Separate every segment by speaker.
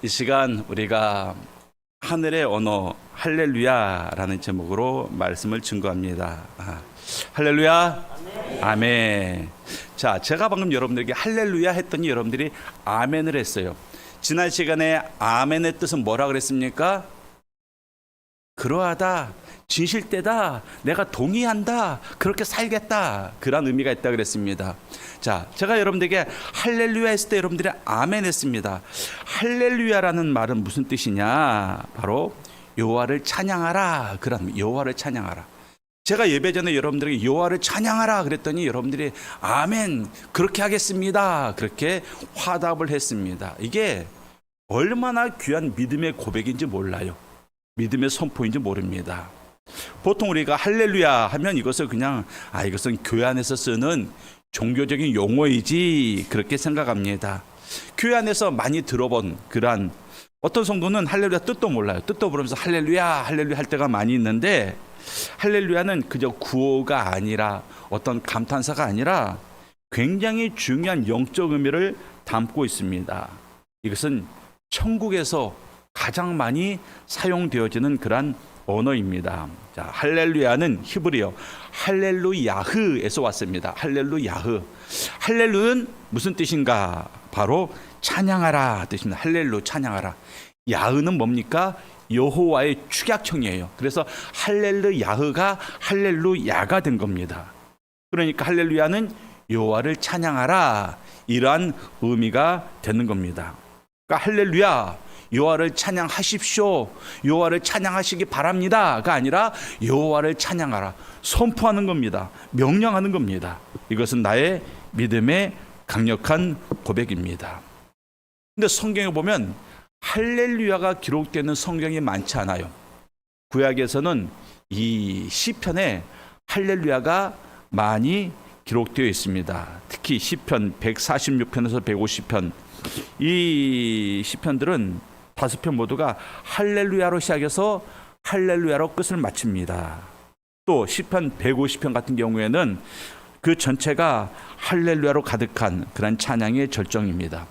Speaker 1: 이 시간 우리가 하늘의 언어 할렐루야라는 제목으로 말씀을 증거합니다. 할렐루야. 아멘. 자, 제가 방금 여러분들에게 할렐루야 했더니 여러분들이 아멘을 했어요. 지난 시간에 아멘의 뜻은 뭐라 그랬습니까? 그러하다, 진실되다, 내가 동의한다, 그렇게 살겠다, 그런 의미가 있다 그랬습니다. 자, 제가 여러분들에게 할렐루야 했을 때 여러분들이 아멘 했습니다. 할렐루야라는 말은 무슨 뜻이냐? 바로 여호와를 찬양하라, 그런 여호와를 찬양하라. 제가 예배 전에 여러분들에게 여호와를 찬양하라 그랬더니 여러분들이 아멘, 그렇게 하겠습니다, 그렇게 화답을 했습니다. 이게 얼마나 귀한 믿음의 고백인지 몰라요. 믿음의 선포인지 모릅니다. 보통 우리가 할렐루야 하면 이것을 그냥 이것은 교회 안에서 쓰는 종교적인 용어이지 그렇게 생각합니다. 교회 안에서 많이 들어본 그러한 어떤 성도는 할렐루야 뜻도 몰라요. 뜻도 모르면서 할렐루야 할렐루야 할 때가 많이 있는데, 할렐루야는 그저 구호가 아니라 어떤 감탄사가 아니라 굉장히 중요한 영적 의미를 담고 있습니다. 이것은 천국에서 가장 많이 사용되어지는 그런 언어입니다. 자, 할렐루야는 히브리어 할렐루야흐에서 왔습니다. 할렐루야흐. 할렐루는 무슨 뜻인가? 바로 찬양하라 뜻입니다. 할렐루, 찬양하라. 야흐는 뭡니까? 여호와의 축약형이에요. 그래서 할렐루야흐가 할렐루야가 된 겁니다. 그러니까 할렐루야는 여호와를 찬양하라, 이러한 의미가 되는 겁니다. 그러니까 할렐루야, 여호와를 찬양하십시오, 여호와를 찬양하시기 바랍니다가 아니라 여호와를 찬양하라, 선포하는 겁니다. 명령하는 겁니다. 이것은 나의 믿음의 강력한 고백입니다. 근데 성경에 보면 할렐루야가 기록되는 성경이 많지 않아요. 구약에서는 이 시편에 할렐루야가 많이 기록되어 있습니다. 특히 시편 146편에서 150편, 이 시편들은 5편 모두가 할렐루야로 시작해서 할렐루야로 끝을 마칩니다. 또 시편 150편 같은 경우에는 그 전체가 할렐루야로 가득한 그런 찬양의 절정입니다.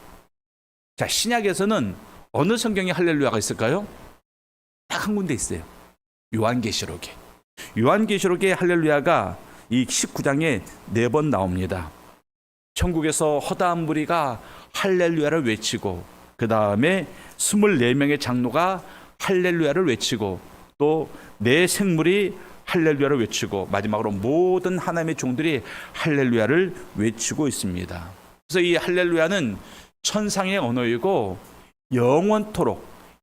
Speaker 1: 자, 신약에서는 어느 성경에 할렐루야가 있을까요? 딱 한 군데 있어요. 요한계시록에. 요한계시록에 할렐루야가 이 19장에 4번 나옵니다. 천국에서 허다한 무리가 할렐루야를 외치고, 그 다음에 24명의 장로가 할렐루야를 외치고, 또 4생물이 할렐루야를 외치고, 마지막으로 모든 하나님의 종들이 할렐루야를 외치고 있습니다. 그래서 이 할렐루야는 천상의 언어이고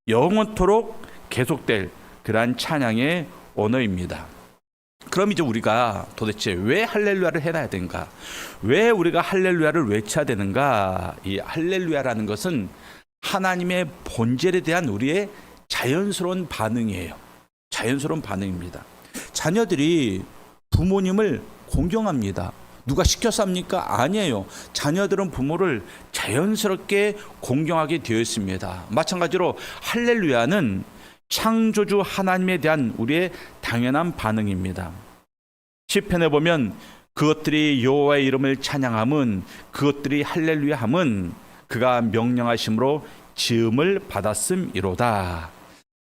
Speaker 1: 영원토록 계속될 그러한 찬양의 언어입니다. 그럼 이제 우리가 도대체 왜 할렐루야를 해놔야 되는가? 왜 우리가 할렐루야를 외쳐야 되는가? 이 할렐루야라는 것은 하나님의 본질에 대한 우리의 자연스러운 반응이에요. 자연스러운 반응입니다. 자녀들이 부모님을 공경합니다. 누가 시켜서 합니까? 아니에요. 자녀들은 부모를 자연스럽게 공경하게 되어 있습니다. 마찬가지로 할렐루야는 창조주 하나님에 대한 우리의 당연한 반응입니다. 시편에 보면 그것들이 여호와의 이름을 찬양함은, 그것들이 할렐루야함은 그가 명령하심으로 지음을 받았음이로다.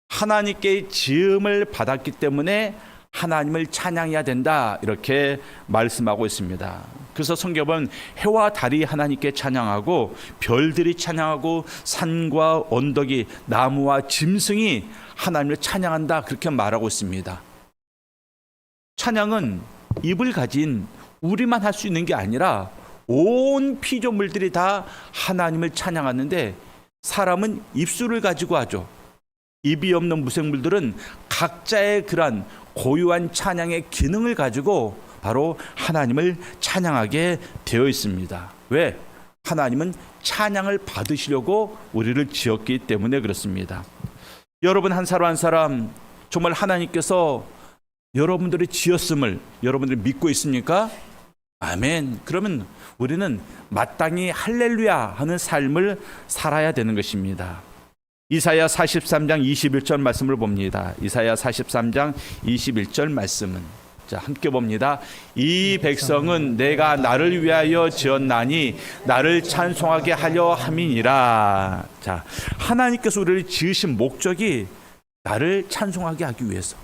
Speaker 1: 하나님께 지음을 받았기 때문에 하나님을 찬양해야 된다, 이렇게 말씀하고 있습니다. 그래서 성경은 해와 달이 하나님께 찬양하고, 별들이 찬양하고, 산과 언덕이, 나무와 짐승이 하나님을 찬양한다, 그렇게 말하고 있습니다. 찬양은 입을 가진 우리만 할 수 있는 게 아니라 온 피조물들이 다 하나님을 찬양하는데, 사람은 입술을 가지고 하죠. 입이 없는 무생물들은 각자의 그러한 고유한 찬양의 기능을 가지고 바로 하나님을 찬양하게 되어 있습니다. 왜? 하나님은 찬양을 받으시려고 우리를 지었기 때문에 그렇습니다. 여러분 한 사람 한 사람 정말 하나님께서 여러분들이 지었음을 여러분들이 믿고 있습니까? 아멘. 그러면 우리는 마땅히 할렐루야 하는 삶을 살아야 되는 것입니다. 이사야 43장 21절 말씀을 봅니다. 이사야 43장 21절 말씀은 자, 함께 봅니다. 이 백성은 내가 나를 위하여 지었나니 나를 찬송하게 하려 함이니라. 자, 하나님께서 우리를 지으신 목적이 나를 찬송하게 하기 위해서,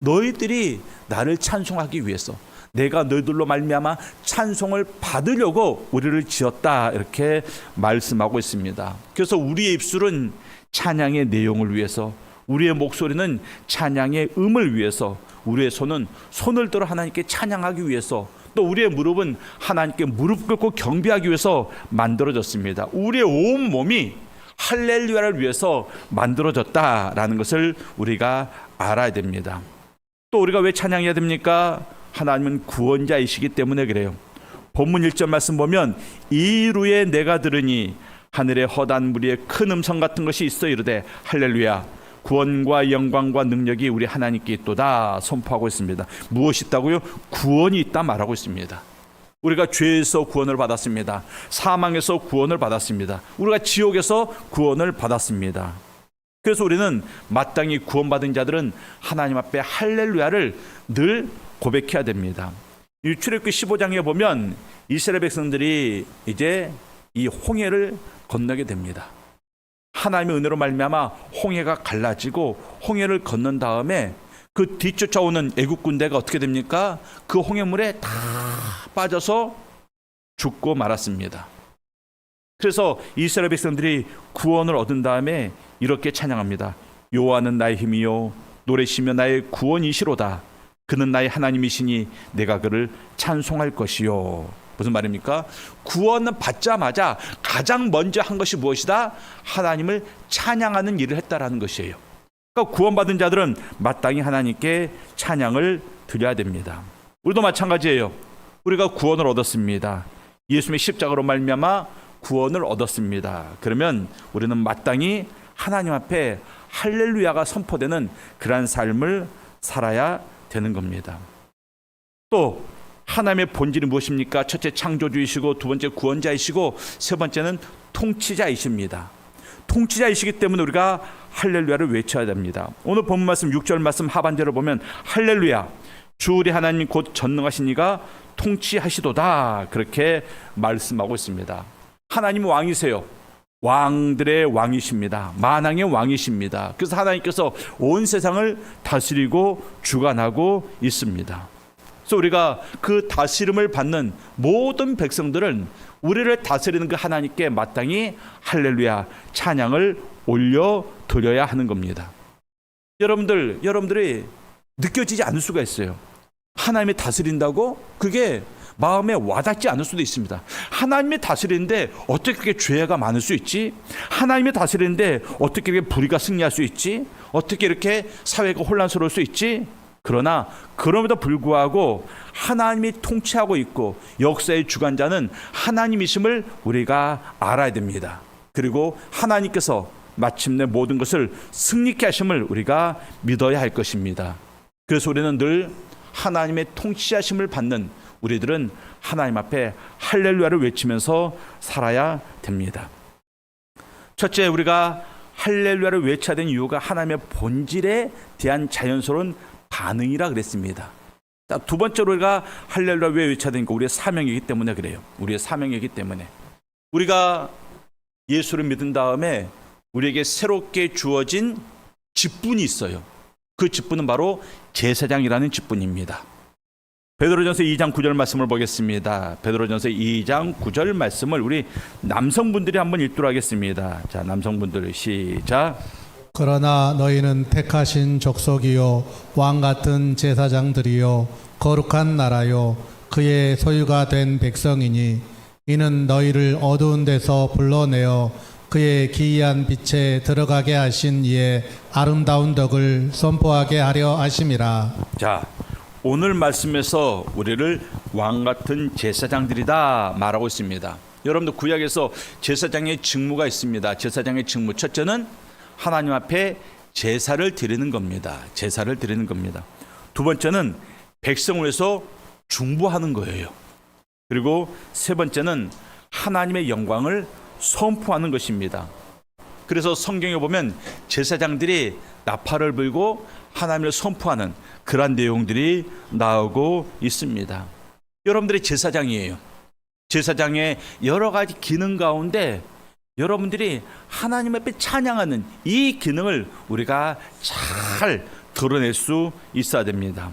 Speaker 1: 너희들이 나를 찬송하기 위해서, 내가 너희들로 말미암아 찬송을 받으려고 우리를 지었다, 이렇게 말씀하고 있습니다. 그래서 우리의 입술은 찬양의 내용을 위해서, 우리의 목소리는 찬양의 음을 위해서, 우리의 손은 손을 들어 하나님께 찬양하기 위해서, 또 우리의 무릎은 하나님께 무릎 꿇고 경배하기 위해서 만들어졌습니다. 우리의 온 몸이 할렐루야를 위해서 만들어졌다라는 것을 우리가 알아야 됩니다. 또 우리가 왜 찬양해야 됩니까? 하나님은 구원자이시기 때문에 그래요. 본문 1절 말씀 보면 이루에 내가 들으니 하늘의 허다한 무리에 큰 음성 같은 것이 있어 이르되 할렐루야 구원과 영광과 능력이 우리 하나님께 있도다 선포하고 있습니다. 무엇이 있다고요? 구원이 있다 말하고 있습니다. 우리가 죄에서 구원을 받았습니다. 사망에서 구원을 받았습니다. 우리가 지옥에서 구원을 받았습니다. 그래서 우리는 마땅히 구원받은 자들은 하나님 앞에 할렐루야를 늘 고백해야 됩니다. 이 출애굽기 15장에 보면 이스라엘 백성들이 이제 이 홍해를 건너게 됩니다. 하나님의 은혜로 말미암아 홍해가 갈라지고 홍해를 건넌 다음에 그 뒤쫓아오는 애국 군대가 어떻게 됩니까? 그 홍해물에 다 빠져서 죽고 말았습니다. 그래서 이스라엘 백성들이 구원을 얻은 다음에 이렇게 찬양합니다. 여호와는 나의 힘이요 노래시며 나의 구원이시로다. 그는 나의 하나님이시니 내가 그를 찬송할 것이요. 무슨 말입니까? 구원은 받자마자 가장 먼저 한 것이 무엇이다? 하나님을 찬양하는 일을 했다라는 것이에요. 그러니까 구원받은 자들은 마땅히 하나님께 찬양을 드려야 됩니다. 우리도 마찬가지예요. 우리가 구원을 얻었습니다. 예수님의 십자가로 말미암아 구원을 얻었습니다. 그러면 우리는 마땅히 하나님 앞에 할렐루야가 선포되는 그러한 삶을 살아야 되는 겁니다. 또 하나님의 본질이 무엇입니까? 첫째 창조주이시고, 두 번째 구원자이시고, 세 번째는 통치자이십니다. 통치자이시기 때문에 우리가 할렐루야를 외쳐야 됩니다. 오늘 본문 말씀 6절 말씀 하반절을 보면 할렐루야 주 우리 하나님 곧 전능하신 이가 통치하시도다 그렇게 말씀하고 있습니다. 하나님은 왕이세요. 왕들의 왕이십니다. 만왕의 왕이십니다. 그래서 하나님께서 온 세상을 다스리고 주관하고 있습니다. 그래서 우리가 그 다스림을 받는 모든 백성들은 우리를 다스리는 그 하나님께 마땅히 할렐루야 찬양을 올려 드려야 하는 겁니다. 여러분들이 느껴지지 않을 수가 있어요. 하나님이 다스린다고 그게 마음에 와닿지 않을 수도 있습니다. 하나님이 다스리는데 어떻게 그렇게 죄가 많을 수 있지? 하나님이 다스리는데 어떻게 그렇게 불의가 승리할 수 있지? 어떻게 이렇게 사회가 혼란스러울 수 있지? 그러나 그럼에도 불구하고 하나님이 통치하고 있고 역사의 주관자는 하나님이심을 우리가 알아야 됩니다. 그리고 하나님께서 마침내 모든 것을 승리케 하심을 우리가 믿어야 할 것입니다. 그래서 우리는 늘 하나님의 통치하심을 받는 우리들은 하나님 앞에 할렐루야를 외치면서 살아야 됩니다. 첫째, 우리가 할렐루야를 외쳐야 되는 이유가 하나님의 본질에 대한 자연스러운 반응이라 그랬습니다. 두 번째로 우리가 할렐루야 왜 외쳐야 되니까 우리의 사명이기 때문에 그래요. 우리의 사명이기 때문에 우리가 예수를 믿은 다음에 우리에게 새롭게 주어진 직분이 있어요. 그 직분은 바로 제사장이라는 직분입니다. 베드로전서 2장 9절 말씀을 보겠습니다. 베드로전서 2장 9절 말씀을 우리 남성분들이 한번 읽도록 하겠습니다. 자, 남성분들 시작.
Speaker 2: 그러나 너희는 택하신 족속이요 왕 같은 제사장들이요 거룩한 나라요 그의 소유가 된 백성이니 이는 너희를 어두운 데서 불러내어 그의 기이한 빛에 들어가게 하신 이의 아름다운 덕을 선포하게 하려 하심이라.
Speaker 1: 자, 오늘 말씀에서 우리를 왕 같은 제사장들이다 말하고 있습니다. 여러분들 구약에서 제사장의 직무가 있습니다. 제사장의 직무 첫째는 하나님 앞에 제사를 드리는 겁니다. 제사를 드리는 겁니다. 두 번째는 백성을 위해서 중보하는 거예요. 그리고 세 번째는 하나님의 영광을 선포하는 것입니다. 그래서 성경에 보면 제사장들이 나팔을 불고 하나님을 선포하는 그러한 내용들이 나오고 있습니다. 여러분들이 제사장이에요. 제사장의 여러 가지 기능 가운데 여러분들이 하나님 앞에 찬양하는 이 기능을 우리가 잘 드러낼 수 있어야 됩니다.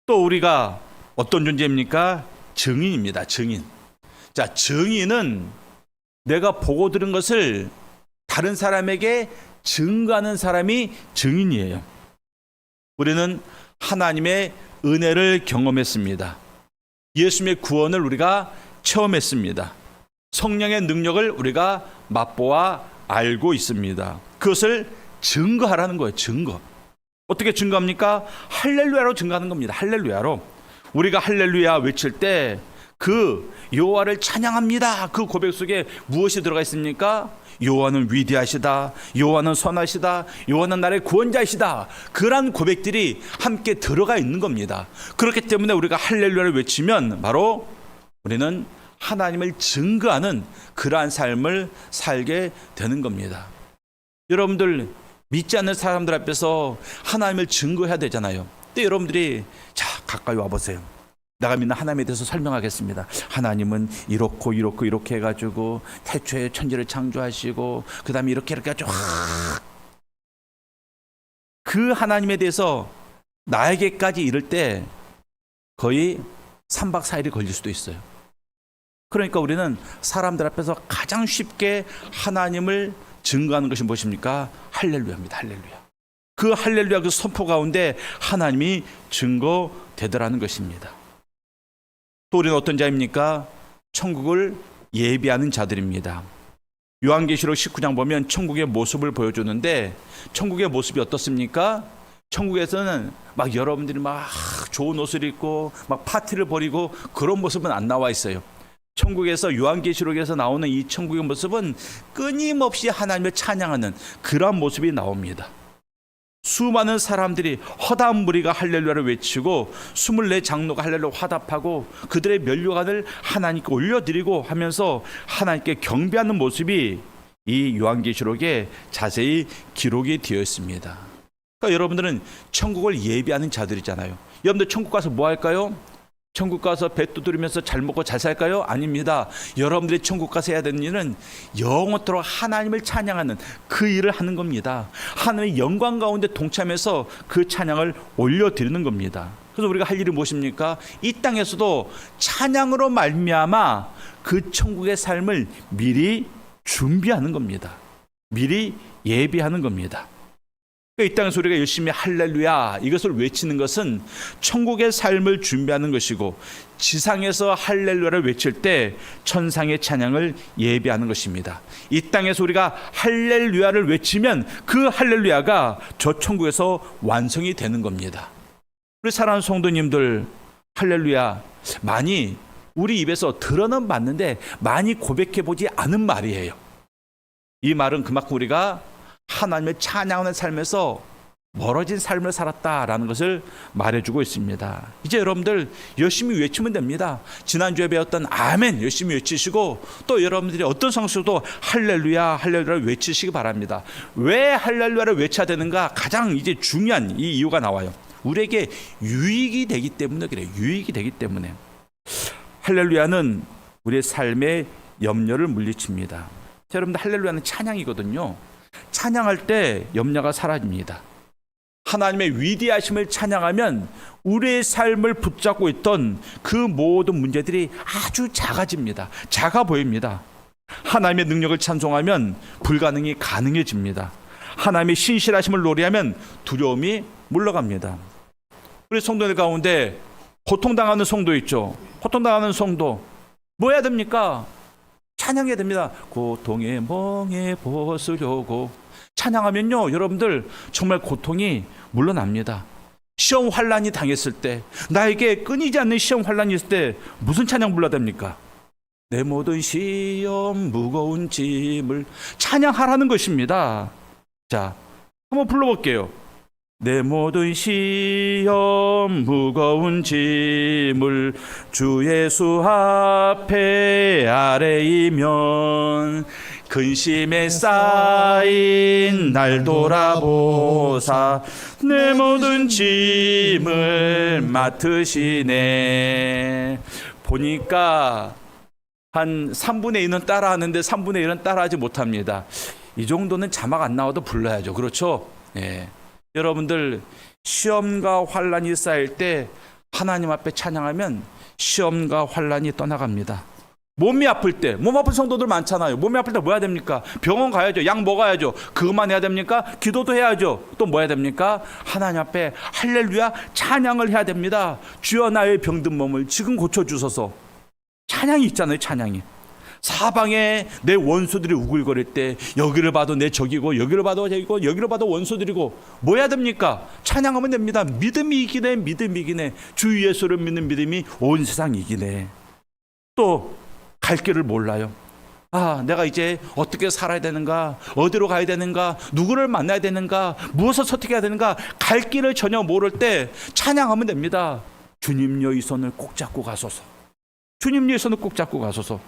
Speaker 1: 또 우리가 어떤 존재입니까? 증인입니다. 증인. 자, 증인은 내가 보고 들은 것을 다른 사람에게 증거하는 사람이 증인이에요. 우리는 하나님의 은혜를 경험했습니다. 예수님의 구원을 우리가 체험했습니다. 성령의 능력을 우리가 맛보아 알고 있습니다. 그것을 증거하라는 거예요. 증거. 어떻게 증거합니까? 할렐루야로 증거하는 겁니다. 할렐루야로. 우리가 할렐루야 외칠 때 그 여호와를 찬양합니다. 그 고백 속에 무엇이 들어가 있습니까? 여호와는 위대하시다. 여호와는 선하시다. 여호와는 나의 구원자이시다. 그러한 고백들이 함께 들어가 있는 겁니다. 그렇기 때문에 우리가 할렐루야를 외치면 바로 우리는 하나님을 증거하는 그러한 삶을 살게 되는 겁니다. 여러분들 믿지 않는 사람들 앞에서 하나님을 증거해야 되잖아요. 근데 여러분들이 자 가까이 와보세요. 내가 믿는 하나님에 대해서 설명하겠습니다. 하나님은 이렇게 해가지고 태초에 천지를 창조하시고 그 다음에 이렇게 해가지고 그 하나님에 대해서 나에게까지 이를 때 거의 3박 4일이 걸릴 수도 있어요. 그러니까 우리는 사람들 앞에서 가장 쉽게 하나님을 증거하는 것이 무엇입니까? 할렐루야입니다. 할렐루야. 그 할렐루야 그 선포 가운데 하나님이 증거되더라는 것입니다. 또 우리는 어떤 자입니까? 천국을 예비하는 자들입니다. 요한계시록 19장 보면 천국의 모습을 보여주는데 천국의 모습이 어떻습니까? 천국에서는 막 여러분들이 막 좋은 옷을 입고 막 파티를 벌이고 그런 모습은 안 나와 있어요. 천국에서 요한계시록에서 나오는 이 천국의 모습은 끊임없이 하나님을 찬양하는 그런 모습이 나옵니다. 수많은 사람들이 허다한 무리가 할렐루야를 외치고 24장로가 할렐루야 화답하고 그들의 면류관을 하나님께 올려드리고 하면서 하나님께 경배하는 모습이 이 요한계시록에 자세히 기록이 되어 있습니다. 그러니까 여러분들은 천국을 예비하는 자들이잖아요. 여러분들 천국 가서 뭐 할까요? 천국 가서 배 두드리면서 잘 먹고 잘 살까요? 아닙니다. 여러분들이 천국 가서 해야 되는 일은 영원토록 하나님을 찬양하는 그 일을 하는 겁니다. 하나님의 영광 가운데 동참해서 그 찬양을 올려드리는 겁니다. 그래서 우리가 할 일이 무엇입니까? 이 땅에서도 찬양으로 말미암아 그 천국의 삶을 미리 준비하는 겁니다. 미리 예비하는 겁니다. 이 땅에서 우리가 열심히 할렐루야 이것을 외치는 것은 천국의 삶을 준비하는 것이고 지상에서 할렐루야를 외칠 때 천상의 찬양을 예비하는 것입니다. 이 땅에서 우리가 할렐루야를 외치면 그 할렐루야가 저 천국에서 완성이 되는 겁니다. 우리 사랑하는 성도님들 할렐루야 많이 우리 입에서 들어는 봤는데 많이 고백해 보지 않은 말이에요. 이 말은 그만큼 우리가 하나님을 찬양하는 삶에서 멀어진 삶을 살았다라는 것을 말해주고 있습니다. 이제 여러분들 열심히 외치면 됩니다. 지난주에 배웠던 아멘 열심히 외치시고 또 여러분들이 어떤 상황에서도 할렐루야 할렐루야를 외치시기 바랍니다. 왜 할렐루야를 외쳐야 되는가? 가장 이제 중요한 이 이유가 나와요. 우리에게 유익이 되기 때문에 그래요. 유익이 되기 때문에. 할렐루야는 우리의 삶의 염려를 물리칩니다. 자, 여러분들 할렐루야는 찬양이거든요. 찬양할 때 염려가 사라집니다. 하나님의 위대하심을 찬양하면 우리의 삶을 붙잡고 있던 그 모든 문제들이 아주 작아집니다. 작아 보입니다. 하나님의 능력을 찬송하면 불가능이 가능해집니다. 하나님의 신실하심을 노래하면 두려움이 물러갑니다. 우리 성도들 가운데 고통당하는 성도 있죠. 고통당하는 성도 뭐 해야 됩니까? 찬양해야 됩니다. 고통의 멍에 벗으려고 찬양하면요 여러분들 정말 고통이 물러납니다. 시험 환난이 당했을 때 나에게 끊이지 않는 시험 환난이 있을 때 무슨 찬양 불러야 됩니까? 내 모든 시험 무거운 짐을 찬양하라는 것입니다. 자 한번 불러볼게요. 내 모든 시험 무거운 짐을 주 예수 앞에 아뢰이면 근심에 쌓인 날 돌아보사 내 모든 짐을 맡으시네. 보니까 한 3분의 2는 따라하는데 3분의 1은 따라하지 못합니다. 이 정도는 자막 안 나와도 불러야죠. 그렇죠? 예. 여러분들 시험과 환난이 쌓일 때 하나님 앞에 찬양하면 시험과 환난이 떠나갑니다. 몸이 아플 때, 몸 아픈 성도들 많잖아요. 몸이 아플 때 뭐 해야 됩니까? 병원 가야죠. 약 먹어야죠. 그것만 해야 됩니까? 기도도 해야죠. 또 뭐 해야 됩니까? 하나님 앞에 할렐루야 찬양을 해야 됩니다. 주여 나의 병든 몸을 지금 고쳐주소서. 찬양이 있잖아요. 찬양이. 사방에 내 원수들이 우글거릴 때 여기를 봐도 내 적이고 여기를 봐도 적이고 여기를 봐도 원수들이고 뭐 해야 됩니까? 찬양하면 됩니다. 믿음이 이기네. 믿음이 이기네. 주 예수를 믿는 믿음이 온 세상 이기네. 또 갈 길을 몰라요. 아, 내가 이제 어떻게 살아야 되는가, 어디로 가야 되는가, 누구를 만나야 되는가, 무엇을 선택해야 되는가, 갈 길을 전혀 모를 때 찬양하면 됩니다. 주님여 이 손을 꼭 잡고 가소서. 주님여 이 손을 꼭 잡고 가소서.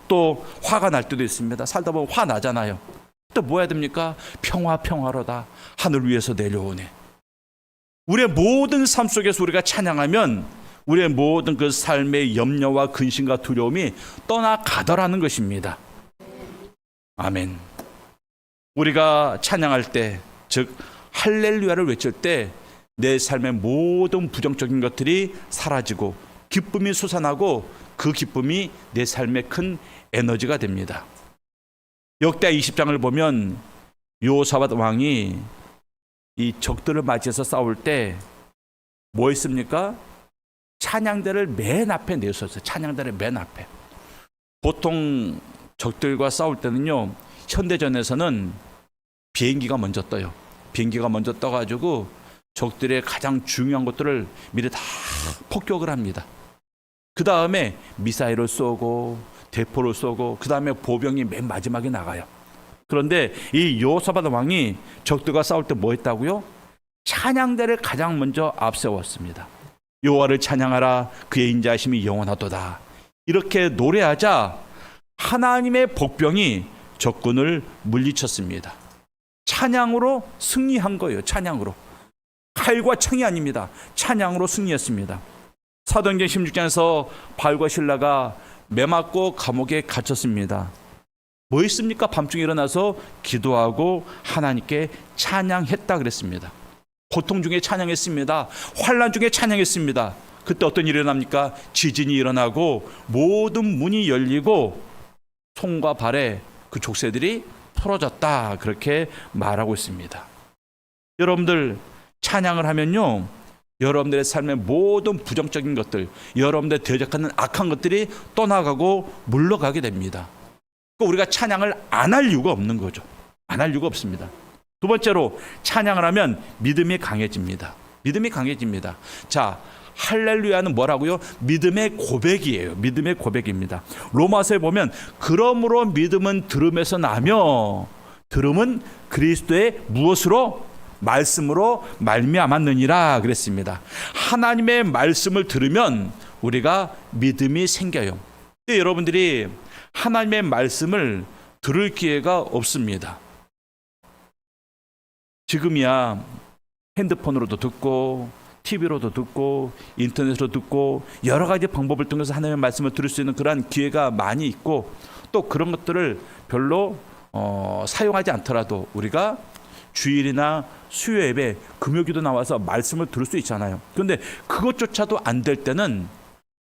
Speaker 1: 또 화가 날 때도 있습니다. 살다 보면 화 나잖아요. 또 뭐 해야 됩니까? 평화로다 하늘 위에서 내려오네. 우리의 모든 삶 속에서 우리가 찬양하면 우리의 모든 그 삶의 염려와 근심과 두려움이 떠나가더라는 것입니다. 아멘. 우리가 찬양할 때, 즉 할렐루야를 외칠 때 내 삶의 모든 부정적인 것들이 사라지고 기쁨이 솟아나고 그 기쁨이 내 삶의 큰 에너지가 됩니다. 역대 20장을 보면 여호사밧 왕이 이 적들을 맞이해서 싸울 때 뭐 했습니까? 찬양대를 맨 앞에 내셨어요. 찬양대를 맨 앞에. 보통 적들과 싸울 때는요, 현대전에서는 비행기가 먼저 떠요. 비행기가 먼저 떠가지고 적들의 가장 중요한 것들을 미리 다 폭격을 합니다. 그 다음에 미사일을 쏘고 대포를 쏘고 그 다음에 보병이 맨 마지막에 나가요. 그런데 이 여호사밧 왕이 적들과 싸울 때 뭐 했다고요? 찬양대를 가장 먼저 앞세웠습니다. 여호와를 찬양하라 그의 인자하심이 영원하도다. 이렇게 노래하자 하나님의 복병이 적군을 물리쳤습니다. 찬양으로 승리한 거예요. 찬양으로. 칼과 창이 아닙니다. 찬양으로 승리했습니다. 사도행전 16장에서 바울과 실라가 매맞고 감옥에 갇혔습니다. 뭐 했습니까? 밤중에 일어나서 기도하고 하나님께 찬양했다 그랬습니다. 고통 중에 찬양했습니다. 환난 중에 찬양했습니다. 그때 어떤 일이 일어납니까? 지진이 일어나고 모든 문이 열리고 손과 발에 그 족쇄들이 풀어졌다. 그렇게 말하고 있습니다. 여러분들 찬양을 하면요, 여러분들의 삶의 모든 부정적인 것들, 여러분들 대적하는 악한 것들이 떠나가고 물러가게 됩니다. 우리가 찬양을 안 할 이유가 없는 거죠. 안 할 이유가 없습니다. 두 번째로 찬양을 하면 믿음이 강해집니다. 믿음이 강해집니다. 자, 할렐루야는 뭐라고요? 믿음의 고백이에요. 믿음의 고백입니다. 로마서에 보면 그러므로 믿음은 들음에서 나며 들음은 그리스도의 무엇으로? 말씀으로 말미암았느니라 그랬습니다. 하나님의 말씀을 들으면 우리가 믿음이 생겨요. 근데 여러분들이 하나님의 말씀을 들을 기회가 없습니다. 지금이야 핸드폰으로도 듣고 TV로도 듣고 인터넷으로 듣고 여러 가지 방법을 통해서 하나님의 말씀을 들을 수 있는 그러한 기회가 많이 있고 또 그런 것들을 별로 사용하지 않더라도 우리가 주일이나 수요 예배, 금요기도 나와서 말씀을 들을 수 있잖아요. 그런데 그것조차도 안 될 때는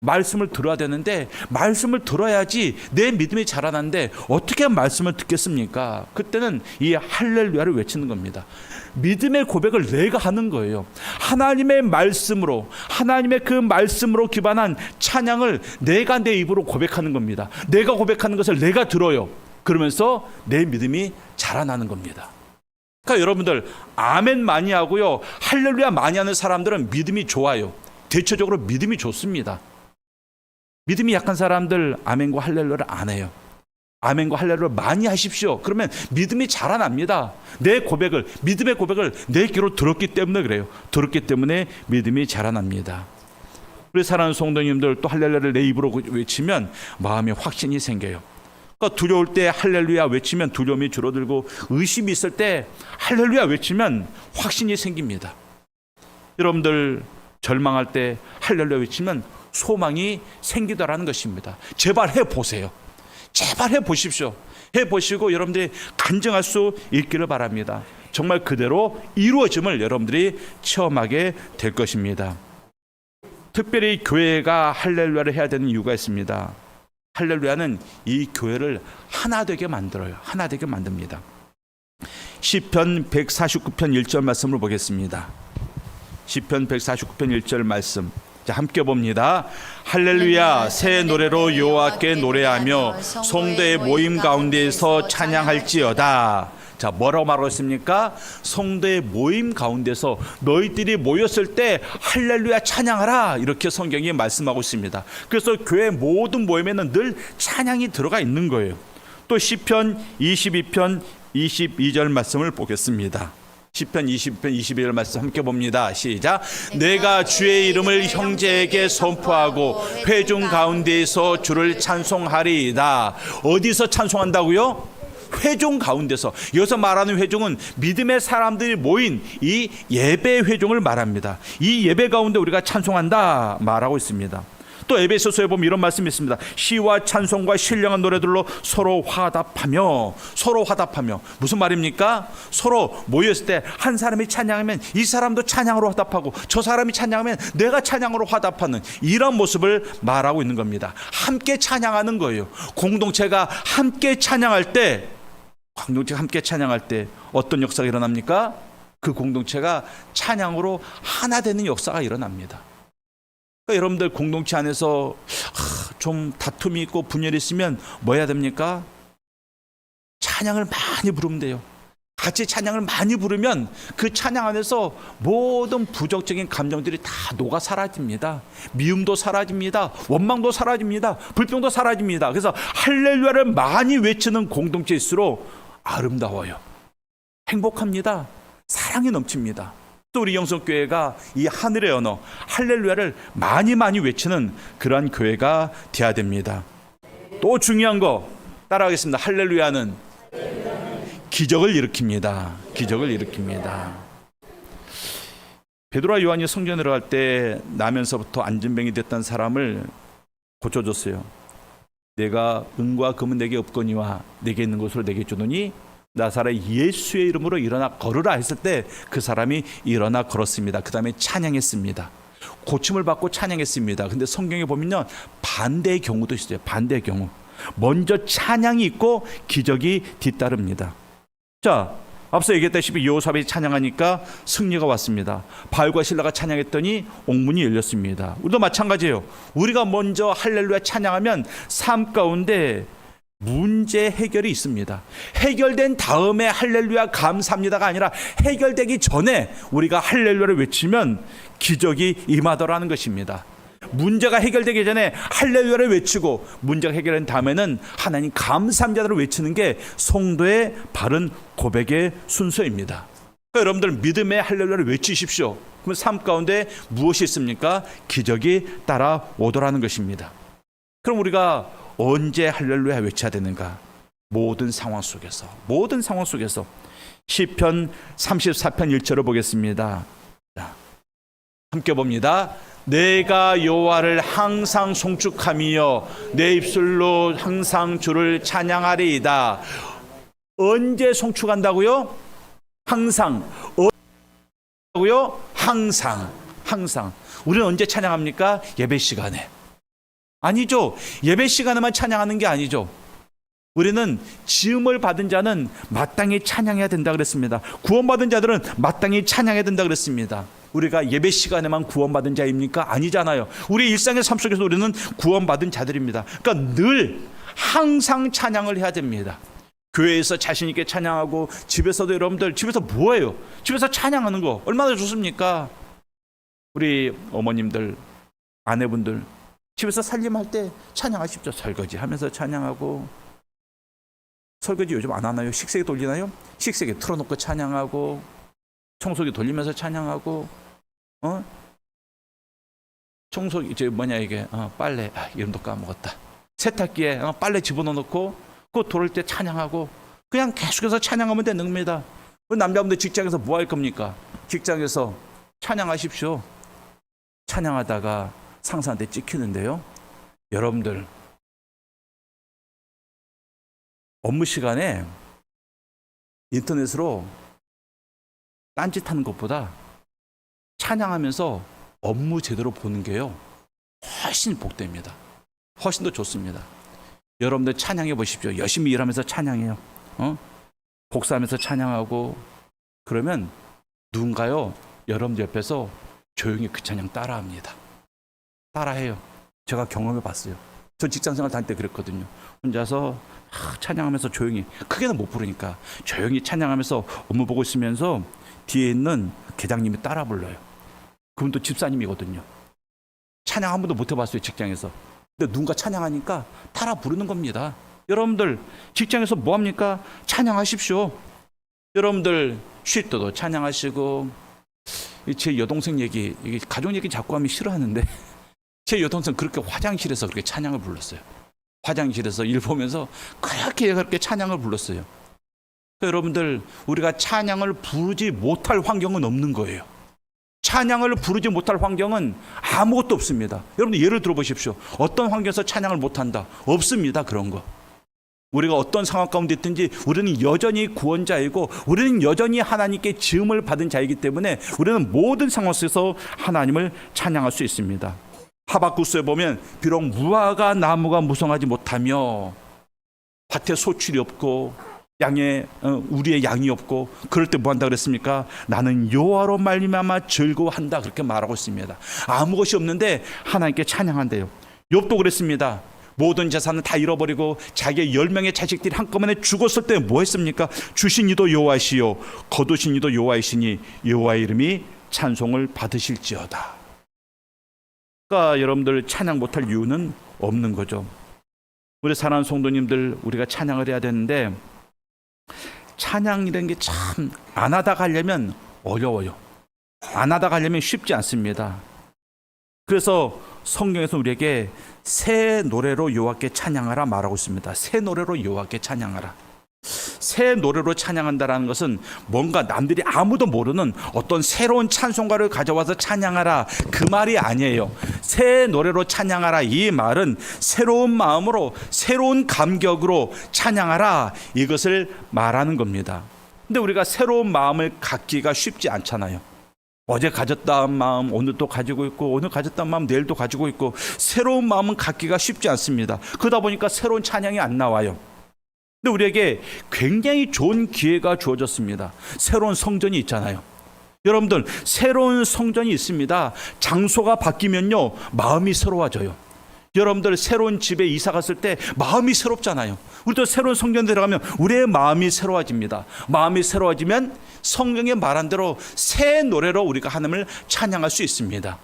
Speaker 1: 말씀을 들어야 되는데 말씀을 들어야지 내 믿음이 자라나는데 어떻게 말씀을 듣겠습니까? 그때는 이 할렐루야를 외치는 겁니다. 믿음의 고백을 내가 하는 거예요. 하나님의 말씀으로, 하나님의 그 말씀으로 기반한 찬양을 내가 내 입으로 고백하는 겁니다. 내가 고백하는 것을 내가 들어요. 그러면서 내 믿음이 자라나는 겁니다. 그러니까 여러분들 아멘 많이 하고요, 할렐루야 많이 하는 사람들은 믿음이 좋아요. 대체적으로 믿음이 좋습니다. 믿음이 약한 사람들 아멘과 할렐루야를 안 해요. 아멘과 할렐루야 많이 하십시오. 그러면 믿음이 자라납니다. 내 고백을, 믿음의 고백을 내 귀로 들었기 때문에 그래요. 들었기 때문에 믿음이 자라납니다. 우리 사랑하는 성도님들 또 할렐루야를 내 입으로 외치면 마음에 확신이 생겨요. 그러니까 두려울 때 할렐루야 외치면 두려움이 줄어들고, 의심이 있을 때 할렐루야 외치면 확신이 생깁니다. 여러분들 절망할 때 할렐루야 외치면 소망이 생기더라는 것입니다. 제발 해보세요. 제발 해보십시오. 해보시고 여러분들이 간증할 수 있기를 바랍니다. 정말 그대로 이루어짐을 여러분들이 체험하게 될 것입니다. 특별히 교회가 할렐루야를 해야 되는 이유가 있습니다. 할렐루야는 이 교회를 하나 되게 만들어요. 하나 되게 만듭니다. 시편 149편 1절 말씀을 보겠습니다. 시편 149편 1절 말씀. 자, 함께 봅니다. 할렐루야, 새 노래로 여호와께 노래하며 성도의 모임 가운데에서 찬양할지어다. 자, 뭐라고 말하고 있습니까? 성도의 모임 가운데서 너희들이 모였을 때 할렐루야 찬양하라, 이렇게 성경이 말씀하고 있습니다. 그래서 교회 모든 모임에는 늘 찬양이 들어가 있는 거예요. 또 시편 22편 22절 말씀을 보겠습니다. 시편 20편 22절 말씀 함께 봅니다. 시작. 내가 주의 이름을 형제에게 선포하고 회중 가운데에서 주를 찬송하리이다. 어디서 찬송한다고요? 회중 가운데서. 여기서 말하는 회중은 믿음의 사람들이 모인 이 예배 회중을 말합니다. 이 예배 가운데 우리가 찬송한다 말하고 있습니다. 또 에베소서에 보면 이런 말씀이 있습니다. 시와 찬송과 신령한 노래들로 서로 화답하며. 서로 화답하며 무슨 말입니까? 서로 모였을 때 한 사람이 찬양하면 이 사람도 찬양으로 화답하고, 저 사람이 찬양하면 내가 찬양으로 화답하는 이런 모습을 말하고 있는 겁니다. 함께 찬양하는 거예요. 공동체가 함께 찬양할 때, 공동체가 함께 찬양할 때 어떤 역사가 일어납니까? 그 공동체가 찬양으로 하나 되는 역사가 일어납니다. 그러니까 여러분들 공동체 안에서 좀 다툼이 있고 분열이 있으면 뭐 해야 됩니까? 찬양을 많이 부르면 돼요. 같이 찬양을 많이 부르면 그 찬양 안에서 모든 부정적인 감정들이 다 녹아 사라집니다. 미움도 사라집니다. 원망도 사라집니다. 불평도 사라집니다. 그래서 할렐루야를 많이 외치는 공동체일수록 아름다워요. 행복합니다. 사랑이 넘칩니다. 또 우리 영성교회가 이 하늘의 언어 할렐루야를 많이 외치는 그러한 교회가 되어야 됩니다. 또 중요한 거 따라하겠습니다. 할렐루야는 기적을 일으킵니다. 기적을 일으킵니다. 베드로와 요한이 성전에 들어갈 때 나면서부터 안진뱅이 됐던 사람을 고쳐줬어요. 내가 은과 금은 내게 없거니와 내게 있는 것으로 내게 주노니 나사렛 예수의 이름으로 일어나 걸으라 했을 때 그 사람이 일어나 걸었습니다. 그 다음에 찬양했습니다. 고침을 받고 찬양했습니다. 근데 성경에 보면요, 반대의 경우도 있어요. 반대의 경우. 먼저 찬양이 있고 기적이 뒤따릅니다. 자, 앞서 얘기했다시피 여호사밧이 찬양하니까 승리가 왔습니다. 바울과 실라가 찬양했더니 옥문이 열렸습니다. 우리도 마찬가지예요. 우리가 먼저 할렐루야 찬양하면 삶 가운데 문제 해결이 있습니다. 해결된 다음에 할렐루야 감사합니다가 아니라 해결되기 전에 우리가 할렐루야를 외치면 기적이 임하더라는 것입니다. 문제가 해결되기 전에 할렐루야를 외치고 문제가 해결된 다음에는 하나님 감사합니다를 외치는 게 성도의 바른 고백의 순서입니다. 그러니까 여러분들 믿음의 할렐루야를 외치십시오. 그러면 삶 가운데 무엇이 있습니까? 기적이 따라오더라는 것입니다. 그럼 우리가 언제 할렐루야 외쳐야 되는가? 모든 상황 속에서 시편 34편 1절을 보겠습니다. 자, 함께 봅니다. 내가 여호와를 항상 송축하며 내 입술로 항상 주를 찬양하리이다. 언제 송축한다고요? 항상. 항상. 우리는 언제 찬양합니까? 예배 시간에. 아니죠. 예배 시간에만 찬양하는 게 아니죠. 우리는 지음을 받은 자는 마땅히 찬양해야 된다 그랬습니다. 구원받은 자들은 마땅히 찬양해야 된다 그랬습니다. 우리가 예배 시간에만 구원받은 자입니까? 아니잖아요. 우리 일상의 삶 속에서 우리는 구원받은 자들입니다. 그러니까 늘 항상 찬양을 해야 됩니다. 교회에서 자신 있게 찬양하고, 집에서도 여러분들 집에서 뭐예요? 집에서 찬양하는 거 얼마나 좋습니까? 우리 어머님들, 아내분들 집에서 살림할 때 찬양하십시오. 설거지 하면서 찬양하고. 설거지 요즘 안 하나요? 식세기 돌리나요? 식세기 틀어놓고 찬양하고, 청소기 돌리면서 찬양하고, 청소기 이게 빨래 이름도 까먹었다. 세탁기에 빨래 집어넣고 그 돌을 때 찬양하고 그냥 계속해서 찬양하면 되는 겁니다. 남자분들 직장에서 뭐 할 겁니까? 직장에서 찬양하십시오. 찬양하다가 상사한테 찍히는데요. 여러분들 업무 시간에 인터넷으로 딴짓하는 것보다 찬양하면서 업무 제대로 보는 게요 훨씬 복됩니다. 훨씬 더 좋습니다. 여러분들 찬양해 보십시오. 열심히 일하면서 찬양해요. 복사하면서 찬양하고 그러면 누군가요 여러분들 옆에서 조용히 그 찬양 따라합니다. 따라해요. 제가 경험해 봤어요. 저 직장생활 다닐 때 그랬거든요. 혼자서 찬양하면서 조용히, 크게는 못 부르니까 조용히 찬양하면서 업무 보고 있으면서 뒤에 있는 계장님이 따라 불러요. 그분도 집사님이거든요. 찬양 한 번도 못 해봤어요, 직장에서. 근데 누군가 찬양하니까 따라 부르는 겁니다. 여러분들 직장에서 뭐 합니까? 찬양하십시오. 여러분들 쉴 때도 찬양하시고, 제 여동생 얘기, 이게 가족 얘기 자꾸 하면 싫어하는데 제 여동생 그렇게 화장실에서 그렇게 찬양을 불렀어요. 화장실에서 일 보면서 그렇게 찬양을 불렀어요. 여러분들 우리가 찬양을 부르지 못할 환경은 없는 거예요. 찬양을 부르지 못할 환경은 아무것도 없습니다. 여러분들 예를 들어보십시오. 어떤 환경에서 찬양을 못한다? 없습니다. 그런 거. 우리가 어떤 상황 가운데 있든지 우리는 여전히 구원자이고 우리는 여전히 하나님께 지음을 받은 자이기 때문에 우리는 모든 상황 속에서 하나님을 찬양할 수 있습니다. 하박국서에 보면 비록 무화과 나무가 무성하지 못하며 밭에 소출이 없고 우리의 양이 없고 그럴 때 뭐 한다 그랬습니까? 나는 여호와로 말미암아 즐거워한다 그렇게 말하고 있습니다. 아무 것이 없는데 하나님께 찬양한대요. 욥도 그랬습니다. 모든 재산을 다 잃어버리고 자기의 10명의 자식들이 한꺼번에 죽었을 때 뭐 했습니까? 주신 이도 여호와시요 거두신 이도 여호와이시니 여호와의 이름이 찬송을 받으실지어다. 그러니까 여러분들 찬양 못할 이유는 없는 거죠. 우리 사랑하는 성도님들, 우리가 찬양을 해야 되는데 찬양이라는 게 참 안 하다 가려면 어려워요. 안 하다 가려면 쉽지 않습니다. 그래서 성경에서 우리에게 새 노래로 여호와께 찬양하라 말하고 있습니다. 새 노래로 여호와께 찬양하라. 새 노래로 찬양한다라는 것은 뭔가 남들이 아무도 모르는 어떤 새로운 찬송가를 가져와서 찬양하라 그 말이 아니에요. 새 노래로 찬양하라 이 말은 새로운 마음으로 새로운 감격으로 찬양하라 이것을 말하는 겁니다. 근데 우리가 새로운 마음을 갖기가 쉽지 않잖아요. 어제 가졌던 마음 오늘 또 가지고 있고 오늘 가졌던 마음 내일도 가지고 있고 새로운 마음은 갖기가 쉽지 않습니다. 그러다 보니까 새로운 찬양이 안 나와요. 근데 우리에게 굉장히 좋은 기회가 주어졌습니다. 새로운 성전이 있잖아요. 여러분들 새로운 성전이 있습니다. 장소가 바뀌면요 마음이 새로워져요. 여러분들 새로운 집에 이사 갔을 때 마음이 새롭잖아요. 우리도 새로운 성전에 들어가면 우리의 마음이 새로워집니다. 마음이 새로워지면 성경에 말한 대로 새 노래로 우리가 하나님을 찬양할 수 있습니다.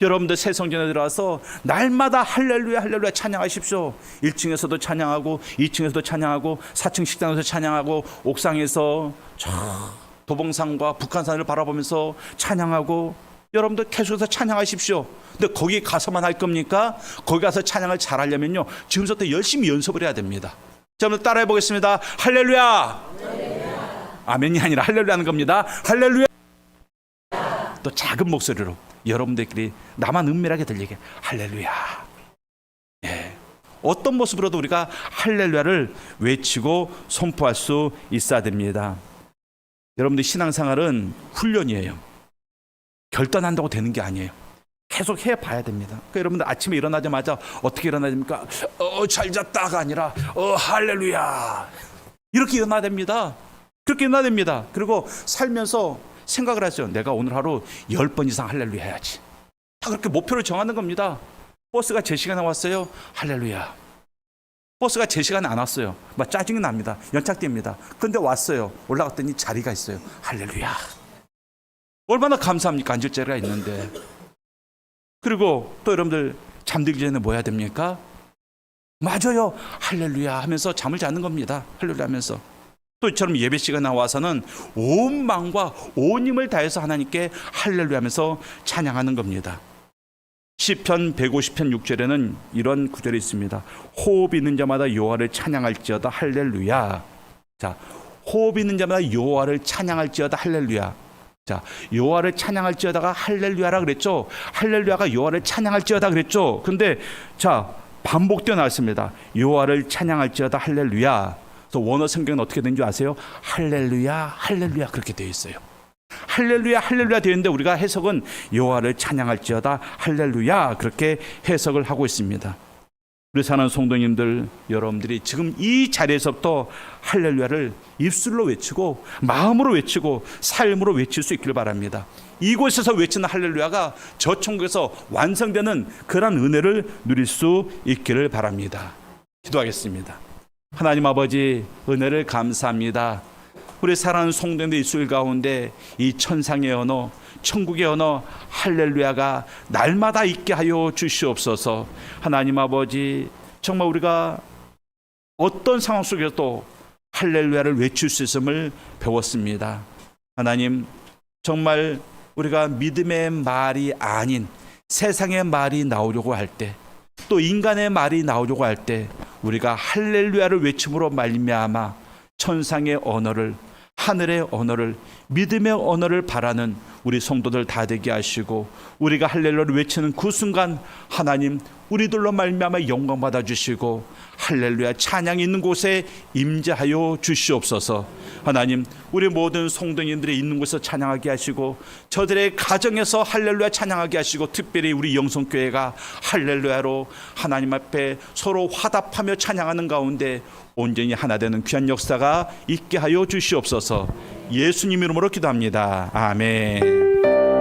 Speaker 1: 여러분들 새 성전에 들어와서 날마다 할렐루야 할렐루야 찬양하십시오. 1층에서도 찬양하고 2층에서도 찬양하고 4층 식당에서 찬양하고 옥상에서 저 도봉산과 북한산을 바라보면서 찬양하고 여러분들 계속해서 찬양하십시오. 근데 거기 가서만 할 겁니까? 거기 가서 찬양을 잘하려면요 지금부터 열심히 연습을 해야 됩니다. 자, 한번 따라해 보겠습니다. 할렐루야. 할렐루야. 아멘이 아니라 할렐루야 하는 겁니다. 할렐루야. 또 작은 목소리로 여러분들끼리 나만 은밀하게 들리게 할렐루야. 예. 어떤 모습으로도 우리가 할렐루야를 외치고 선포할 수 있어야 됩니다. 여러분들 신앙생활은 훈련이에요. 결단한다고 되는 게 아니에요. 계속 해봐야 됩니다. 그러니까 여러분들 아침에 일어나자마자 어떻게 일어나야 됩니까? 잘 잤다가 아니라 할렐루야 이렇게 일어나야 됩니다. 그렇게 일어나야 됩니다. 그리고 살면서 생각을 하죠. 내가 오늘 하루 10번 이상 할렐루야 해야지. 다 그렇게 목표를 정하는 겁니다. 버스가 제 시간에 왔어요. 할렐루야. 버스가 제 시간에 안 왔어요. 막 짜증이 납니다. 연착됩니다. 근데 왔어요. 올라갔더니 자리가 있어요. 할렐루야. 얼마나 감사합니까? 앉을 자리가 있는데. 그리고 또 여러분들 잠들기 전에 뭐 해야 됩니까? 맞아요. 할렐루야 하면서 잠을 자는 겁니다. 할렐루야 하면서. 또 이처럼 예배 시간에 나와서는 온 마음과 온 힘을 다해서 하나님께 할렐루야 하면서 찬양하는 겁니다. 시편 150편 6절에는 이런 구절이 있습니다. 호흡 있는 자마다 여호와를 찬양할지어다 할렐루야. 자, 호흡 있는 자마다 여호와를 찬양할지어다 할렐루야. 자, 여호와를 찬양할지어다가 할렐루야라 그랬죠. 할렐루야가 여호와를 찬양할지어다 그랬죠. 근데 자, 반복되어 나왔습니다. 여호와를 찬양할지어다 할렐루야. 그래서 원어 성경은 어떻게 된 줄 아세요? 할렐루야, 할렐루야 그렇게 되어 있어요. 할렐루야, 할렐루야 되어 있는데 우리가 해석은 여호와를 찬양할지어다 할렐루야 그렇게 해석을 하고 있습니다. 우리 사는 성도님들, 여러분들이 지금 이 자리에서부터 할렐루야를 입술로 외치고 마음으로 외치고 삶으로 외칠 수 있기를 바랍니다. 이곳에서 외치는 할렐루야가 저 천국에서 완성되는 그런 은혜를 누릴 수 있기를 바랍니다. 기도하겠습니다. 하나님 아버지, 은혜를 감사합니다. 우리 사랑하는 성도님들 입술 가운데 이 천상의 언어, 천국의 언어 할렐루야가 날마다 있게 하여 주시옵소서. 하나님 아버지, 정말 우리가 어떤 상황 속에서도 할렐루야를 외칠 수 있음을 배웠습니다. 하나님, 정말 우리가 믿음의 말이 아닌 세상의 말이 나오려고 할 때, 또 인간의 말이 나오려고 할 때 우리가 할렐루야를 외침으로 말미암아 천상의 언어를, 하늘의 언어를, 믿음의 언어를 바라는 우리 성도들 다 되게 하시고, 우리가 할렐루야를 외치는 그 순간 하나님 우리들로 말미암아 영광 받아 주시고 할렐루야 찬양이 있는 곳에 임재하여 주시옵소서. 하나님, 우리 모든 성도님들이 있는 곳에서 찬양하게 하시고 저들의 가정에서 할렐루야 찬양하게 하시고, 특별히 우리 영성교회가 할렐루야로 하나님 앞에 서로 화답하며 찬양하는 가운데 온전히 하나 되는 귀한 역사가 있게 하여 주시옵소서. 예수님 이름으로 기도합니다. 아멘.